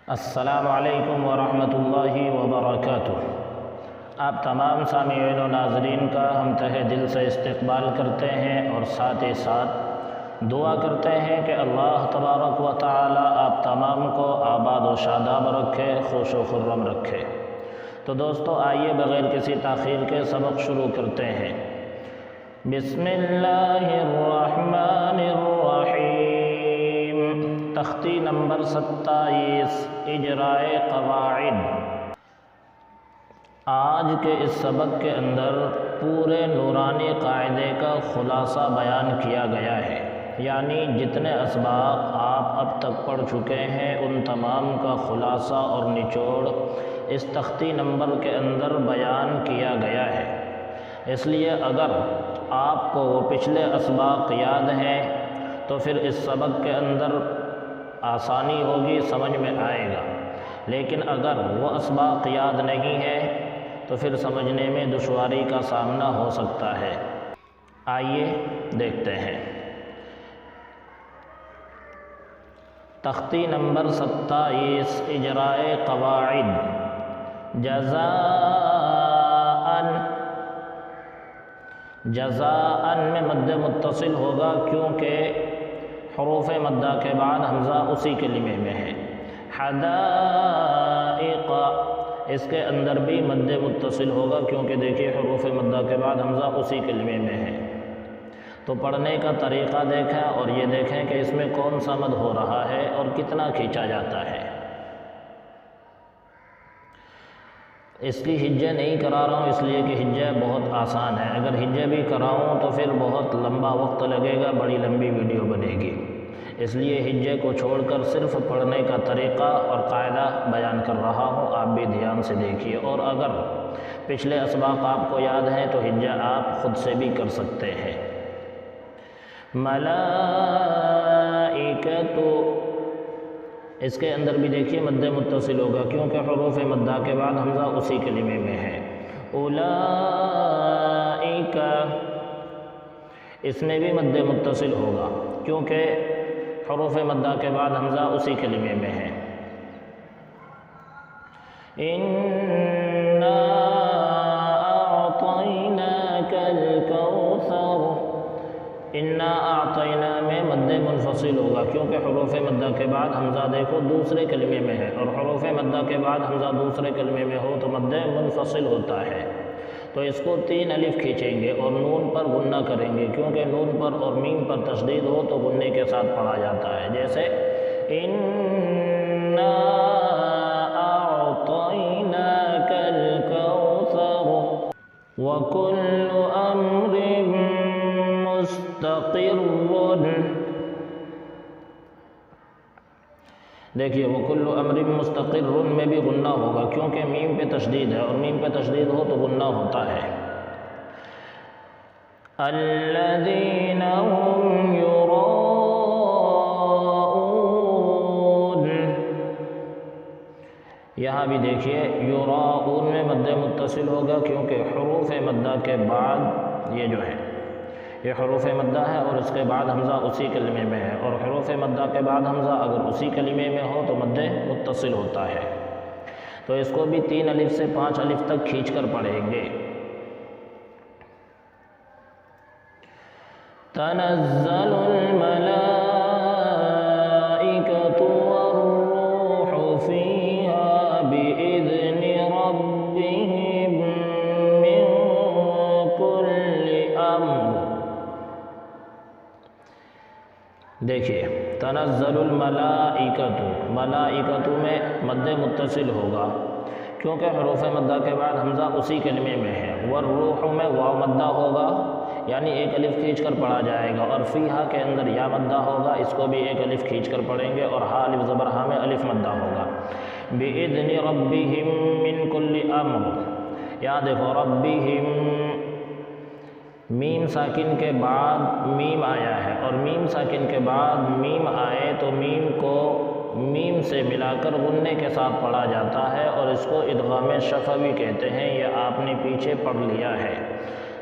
السلام علیکم ورحمۃ اللہ وبرکاتہ۔ آپ تمام سامعین و ناظرین کا ہم تہہ دل سے استقبال کرتے ہیں اور ساتھ ہی ساتھ دعا کرتے ہیں کہ اللہ تبارک و تعالی آپ تمام کو آباد و شاداب رکھے، خوش و خرم رکھے۔ تو دوستو آئیے بغیر کسی تاخیر کے سبق شروع کرتے ہیں۔ بسم اللہ الرحمن الرحیم۔ تختی نمبر 27، اجرائے قواعد۔ آج کے اس سبق کے اندر پورے نورانی قاعدے کا خلاصہ بیان کیا گیا ہے، یعنی جتنے اسباق آپ اب تک پڑھ چکے ہیں ان تمام کا خلاصہ اور نچوڑ اس تختی نمبر کے اندر بیان کیا گیا ہے۔ اس لیے اگر آپ کو وہ پچھلے اسباق یاد ہیں تو پھر اس سبق کے اندر آسانی ہوگی، سمجھ میں آئے گا، لیکن اگر وہ اسباق یاد نہیں ہے تو پھر سمجھنے میں دشواری کا سامنا ہو سکتا ہے۔ آئیے دیکھتے ہیں۔ تختی نمبر 27، اجرائے قواعد۔ جزاءً میں مد متصل ہوگا کیونکہ حروف مدہ کے بعد حمزہ اسی کلمے میں ہے۔ حدائق، اس کے اندر بھی مد متصل ہوگا کیونکہ دیکھیے حروف مدہ کے بعد حمزہ اسی کلمے میں ہے۔ تو پڑھنے کا طریقہ دیکھیں اور یہ دیکھیں کہ اس میں کون سا مد ہو رہا ہے اور کتنا کھینچا جاتا ہے۔ اس کی ہجے نہیں کرا رہا ہوں اس لیے کہ ہجے بہت آسان ہے، اگر ہجے بھی کراؤں تو پھر بہت لمبا وقت لگے گا، بڑی لمبی ویڈیو بنے گی، اس لیے ہجے کو چھوڑ کر صرف پڑھنے کا طریقہ اور قاعدہ بیان کر رہا ہوں، آپ بھی دھیان سے دیکھیے۔ اور اگر پچھلے اسباق آپ کو یاد ہیں تو ہجے آپ خود سے بھی کر سکتے ہیں۔ ملائکۃ، اس کے اندر بھی دیکھیے مد متصل ہوگا کیونکہ حروف مدہ کے بعد حمزہ اسی کلمے میں ہے۔ اولئک، اس میں بھی مد متصل ہوگا کیونکہ حروف مدہ کے بعد حمزہ اسی کلمے میں ہے۔ انا اعطیناک الکوثر، انا اعطینا میں مد منفصل ہوگا کیونکہ حروف مدہ کے بعد حمزہ دیکھو دوسرے کلمے میں ہے، اور حروف مدہ کے بعد حمزہ دوسرے کلمے میں ہو تو مد منفصل ہوتا ہے۔ تو اس کو 3 الف کھینچیں گے اور نون پر غنہ کریں گے کیونکہ نون پر اور میم پر تشدید ہو تو غنے کے ساتھ پڑھا جاتا ہے، جیسے انا اعطیناک الکوثر وکل امر مستقر۔ دیکھیے وکل امر مستقر میں بھی غنہ ہوگا کیونکہ میم پہ تشدید ہے، اور میم پہ تشدید ہو تو غنہ ہوتا ہے۔ الذین هم یراؤون، یہاں بھی دیکھیے یراؤون میں مد متصل ہوگا کیونکہ حروف مدہ کے بعد یہ جو ہے یہ حروف مدہ ہے اور اس کے بعد حمزہ اسی کلمے میں ہے، اور حروف مدہ کے بعد حمزہ اگر اسی کلمے میں ہو تو مد متصل ہوتا ہے۔ تو اس کو بھی 3 الف سے 5 الف تک کھینچ کر پڑھیں گے۔ تنزل الملائکۃ والروح فیہا بإذن ربہم من کل امر۔ دیکھیے تنزل الملائکۃ، ملائکۃ میں مد متصل ہوگا کیونکہ حروف مدہ کے بعد حمزہ اسی کلمے میں ہے، والروح میں واو مدہ ہوگا یعنی 1 الف کھینچ کر پڑھا جائے گا، اور فیہا کے اندر یا مدہ ہوگا، اس کو بھی 1 الف کھینچ کر پڑھیں گے، اور ہا الف زبر ہا میں الف مدہ ہوگا۔ بِإِذْنِ رَبِّهِم مِّن كُلِّ أَمْرٍ، یہاں دیکھو ربہم، میم ساکن کے بعد میم آیا ہے، اور میم ساکن کے بعد میم آئے تو میم کو میم سے ملا کر غنے کے ساتھ پڑھا جاتا ہے، اور اس کو ادغام شفوی کہتے ہیں، یہ آپ نے پیچھے پڑھ لیا ہے۔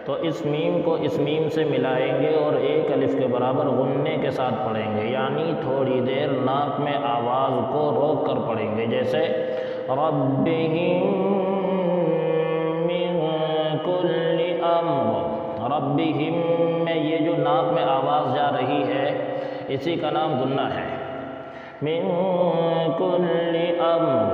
تو اس میم کو اس میم سے ملائیں گے اور 1 الف کے برابر غنے کے ساتھ پڑھیں گے، یعنی تھوڑی دیر ناک میں آواز کو روک کر پڑھیں گے، جیسے ربہم من کل امر، ربہم میں یہ جو ناک میں آواز جا رہی ہے اسی کا نام غنہ ہے۔ من کل امر،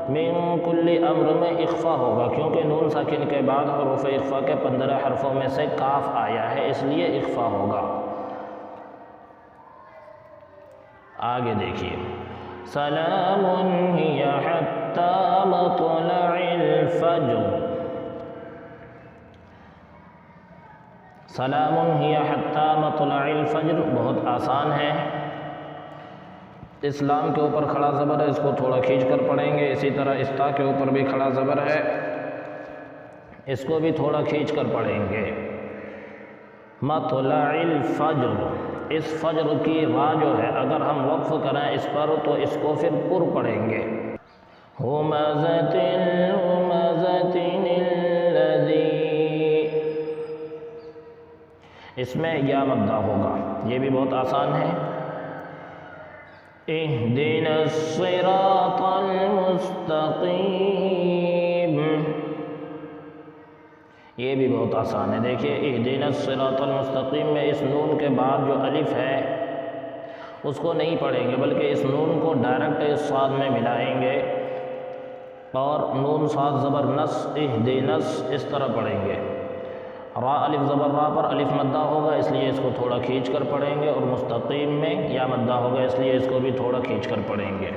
من کل امر میں اخفا ہوگا کیونکہ نون ساکن کے بعد حروف اخفا کے 15 حرفوں میں سے کاف آیا ہے، اس لیے اخفا ہوگا۔ آگے دیکھیے، سلام ہی حتی مطلع الفجر، سلام ہی حتی مطلع الفجر بہت آسان ہے۔ اسلام کے اوپر کھڑا زبر ہے، اس کو تھوڑا کھینچ کر پڑھیں گے، اسی طرح استا کے اوپر بھی کھڑا زبر ہے، اس کو بھی تھوڑا کھینچ کر پڑھیں گے۔ مطلع الفجر، اس فجر کی را جو ہے اگر ہم وقف کریں اس پر تو اس کو پھر پر پڑھیں گے۔ ہمزۃ لمزۃ الذی، اس میں یا مدہ ہوگا، یہ بھی بہت آسان ہے۔ اہدنا الصراط المستقیم، یہ بھی بہت آسان ہے۔ دیکھیے اہدنا الصراط المستقیم میں اس نون کے بعد جو الف ہے اس کو نہیں پڑھیں گے بلکہ اس نون کو ڈائریکٹ اس صاد میں ملائیں گے اور نون صاد زبر نس، اہدنس اس طرح پڑھیں گے۔ را الف زبر را پر الف مدہ ہوگا اس لیے اس کو تھوڑا کھینچ کر پڑھیں گے، اور مستقیم میں یا مدہ ہوگا اس لیے اس کو بھی تھوڑا کھینچ کر پڑھیں گے۔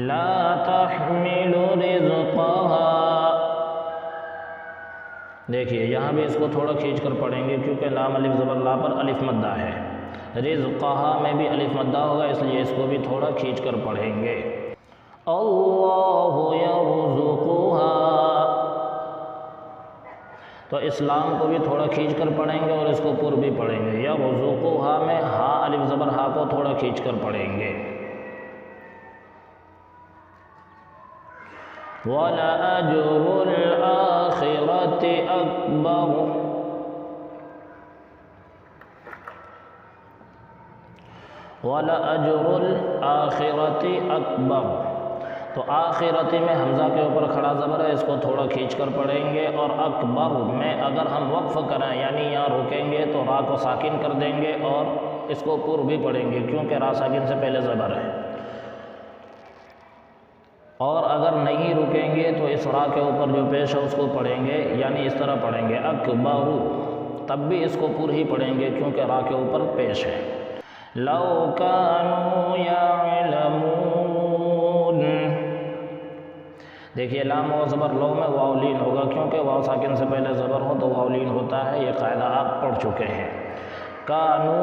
لا تحمل رزقها، دیکھیے یہاں بھی اس کو تھوڑا کھینچ کر پڑھیں گے کیونکہ لام الف زبر لا پر الف مدہ ہے۔ رزقها میں بھی الف مدہ ہوگا اس لیے اس کو بھی تھوڑا کھینچ کر پڑھیں گے۔ اللہ یرزقها، تو اسلام کو بھی تھوڑا کھینچ کر پڑھیں گے اور اس کو پر بھی پڑھیں گے۔ یرزقها میں ہا الف زبر ہا کو تھوڑا کھینچ کر پڑھیں گے۔ وَلَأَجْرُ الْآخِرَةِ أَكْبَرُ، وَلَأَجْرُ الْآخِرَةِ أَكْبَرُ، تو آخرتی میں حمزہ کے اوپر کھڑا زبر ہے، اس کو تھوڑا کھینچ کر پڑھیں گے، اور اکبر میں اگر ہم وقف کریں یعنی یہاں رکیں گے تو را کو ساکن کر دیں گے اور اس کو پر بھی پڑھیں گے کیونکہ را ساکن سے پہلے زبر ہے، اور اگر نہیں رکیں گے تو اس را کے اوپر جو پیش ہے اس کو پڑھیں گے، یعنی اس طرح پڑھیں گے اکبر، تب بھی اس کو پر ہی پڑھیں گے کیونکہ را کے اوپر پیش ہے۔ لو کانوا یعلمون، دیکھیے لام و زبر لو میں واو لین ہوگا کیونکہ واو ساکن سے پہلے زبر ہو تو واو لین ہوتا ہے، یہ قاعدہ آپ پڑھ چکے ہیں۔ کانو،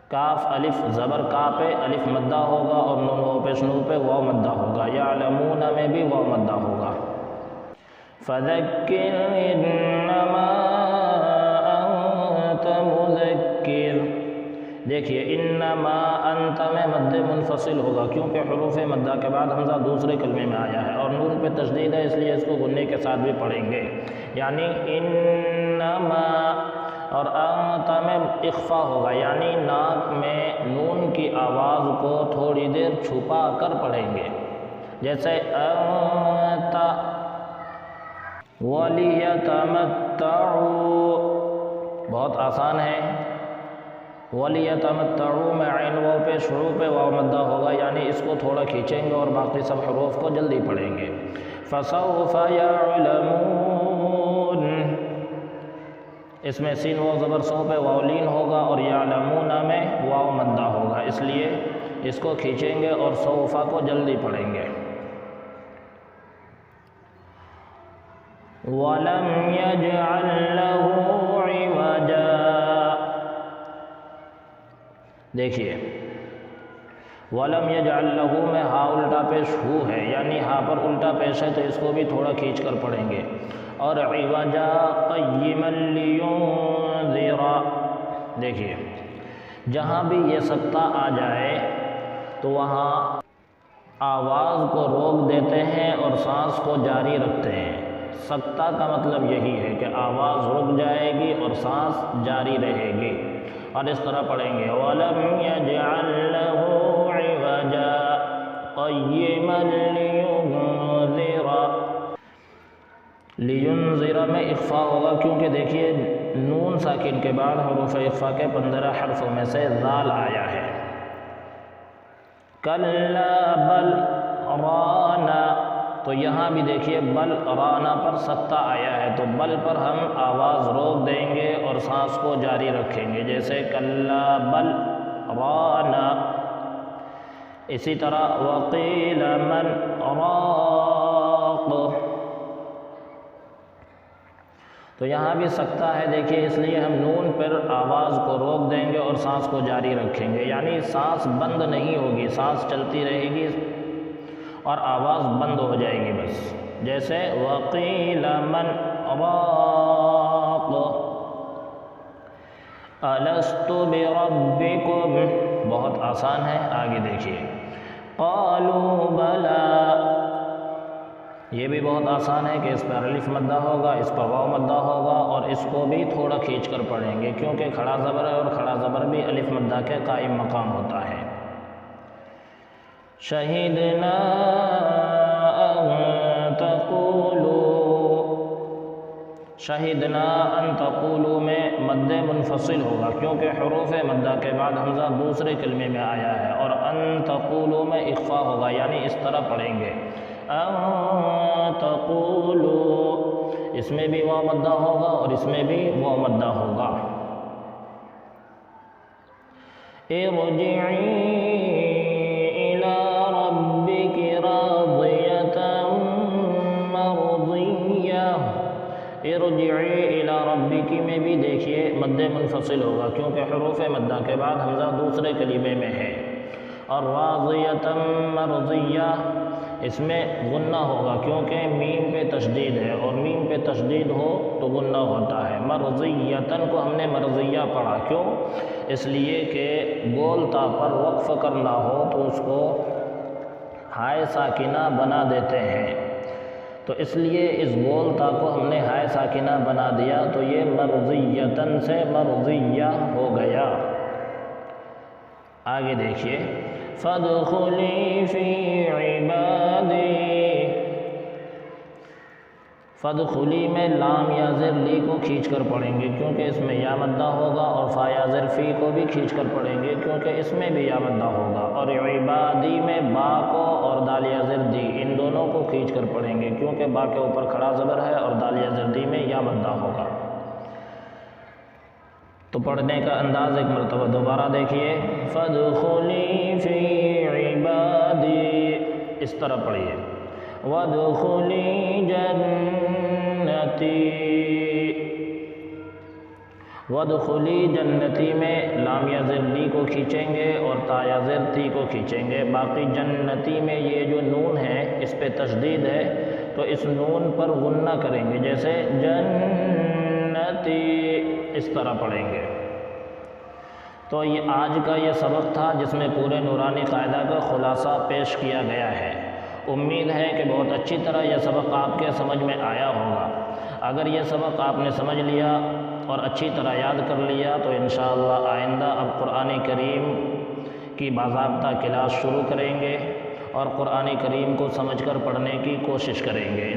کاف الف زبر کا پہ الف مدہ ہوگا اور نون واو پیش نو پہ واو مدہ ہوگا۔ یعلمون میں بھی واو مدہ ہوگا۔ فذکر انما انت مذکر، دیکھیے انما انت میں مد منفصل ہوگا کیونکہ حروف مدہ کے بعد حمزہ دوسرے کلمے میں آیا ہے اور نون پہ تشدید ہے اس لیے اس کو غنّے کے ساتھ بھی پڑھیں گے، یعنی انما، اور انت میں اخفا ہوگا یعنی ناک میں نون کی آواز کو تھوڑی دیر چھپا کر پڑھیں گے، جیسے انت وَلِيَتَمَتَّعُوا، بہت آسان ہے۔ وَلِيَتَمَتَّعُوا میں عین واو پہ شروع پہ واو مدہ ہوگا یعنی اس کو تھوڑا کھینچیں گے اور باقی سب حروف کو جلدی پڑھیں گے۔ فَسَوْفَ يَعْلَمُونَ، اس میں سین واو زبر سو پہ واو لین ہوگا اور یعلمون میں واو مدہ ہوگا اس لیے اس کو کھینچیں گے اور سوفا کو جلدی پڑھیں گے۔ وَلَمْ يَجْعَلْ لَهُ عِوَجًا، دیکھیے وَلَمْ يَجْعَلْ لَهُ میں ہا الٹا پیش ہو ہے یعنی ہا پر الٹا پیش ہے تو اس کو بھی تھوڑا کھینچ کر پڑھیں گے، اور عوجا قیما لینذر، دیکھیے جہاں بھی یہ سکتہ آ جائے تو وہاں آواز کو روک دیتے ہیں اور سانس کو جاری رکھتے ہیں۔ سکتہ کا مطلب یہی ہے کہ آواز رک جائے گی اور سانس جاری رہے گی، اور اس طرح پڑھیں گے وَلَمْ يَجْعَلْ لیُنذِرَ میں اخفا ہوگا، کیونکہ دیکھیے نون ساکن کے بعد حروف اخفا کے 15 حرفوں میں سے ذال آیا ہے۔ کَلَّا بَلْ رَانَ، تو یہاں بھی دیکھیے بل رانا پر سکتہ آیا ہے، تو بل پر ہم آواز روک دیں گے اور سانس کو جاری رکھیں گے، جیسے کَلَّا بَلْ رَانَ۔ اسی طرح وَقِيلَ مَنْ رَاقٍ، تو یہاں بھی سکتہ ہے دیکھیے، اس لیے ہم نون پر آواز کو روک دیں گے اور سانس کو جاری رکھیں گے، یعنی سانس بند نہیں ہوگی، سانس چلتی رہے گی اور آواز بند ہو جائے گی بس، جیسے وَقِيلَ مَنْ رَاقٍ أَلَسْتُ بِرَبِّكُمْ، بہت آسان ہے، آگے دیکھیے قَالُوا بَلَىٰ، یہ بھی بہت آسان ہے کہ اس پر الف مدہ ہوگا، اس پر واو مدہ ہوگا، اور اس کو بھی تھوڑا کھینچ کر پڑھیں گے، کیونکہ کھڑا زبر ہے اور کھڑا زبر بھی الف مدہ کے قائم مقام ہوتا ہے۔ شہدنا ان تقولوا، شہدنا ان تقولوا میں مد منفصل ہوگا، کیونکہ حروف مدہ کے بعد حمزہ دوسرے کلمے میں آیا ہے، اور ان تقولوا میں اخفا ہوگا، یعنی اس طرح پڑھیں گے ان تقولوا، اس میں بھی واو مدہ ہوگا اور اس میں بھی واو مدہ ہوگا۔ ارجعی الی ربک راضیۃ مرضیہ، ارجعی الی ربک میں بھی دیکھیے مد منفصل ہوگا، کیونکہ حروف مدہ کے بعد حمزہ دوسرے کلمے میں ہے، اور راضیۃ مرضیہ اس میں غنہ ہوگا، کیونکہ میم پہ تشدید ہے، اور میم پہ تشدید ہو تو غنہ ہوتا ہے۔ مرضیتن کو ہم نے مرضیہ پڑھا، کیوں؟ اس لیے کہ گول تا پر وقف کرنا ہو تو اس کو ہائے ساکنہ بنا دیتے ہیں، تو اس لیے اس گول تا کو ہم نے ہائے ساکنہ بنا دیا، تو یہ مرضیتن سے مرضیہ ہو گیا۔ آگے دیکھیے فَادْخُلِي فِي عِبَادِي، فَادْخُلِی میں لام یا زر لی کو کھینچ کر پڑھیں گے، کیونکہ اس میں یا مدہ ہوگا، اور فا یا زر فی کو بھی کھینچ کر پڑھیں گے، کیونکہ اس میں بھی یا مدہ ہوگا، اور عبادی میں با کو اور دال یا زر دی ان دونوں کو کھینچ کر پڑھیں گے، کیونکہ با کے اوپر کھڑا زبر ہے اور دال یا زر دی میں یا مدہ ہوگا۔ تو پڑھنے کا انداز ایک مرتبہ دوبارہ دیکھیے فَادْخُلِی فِی عِبَادِی، اس طرح پڑھیے وَادْخُلِی جَنَّتِی، وَادْخُلِی جنتی میں لام یا زر لی کو کھینچیں گے اور تا یا زر تی کو کھینچیں گے، باقی جنتی میں یہ جو نون ہے اس پہ تشدید ہے، تو اس نون پر غنہ کریں گے، جیسے جنتی، اس طرح پڑھیں گے۔ تو یہ آج کا یہ سبق تھا جس میں پورے نورانی قاعدہ کا خلاصہ پیش کیا گیا ہے۔ امید ہے کہ بہت اچھی طرح یہ سبق آپ کے سمجھ میں آیا ہوگا۔ اگر یہ سبق آپ نے سمجھ لیا اور اچھی طرح یاد کر لیا تو انشاءاللہ آئندہ اب قرآن کریم کی باضابطہ کلاس شروع کریں گے اور قرآن کریم کو سمجھ کر پڑھنے کی کوشش کریں گے۔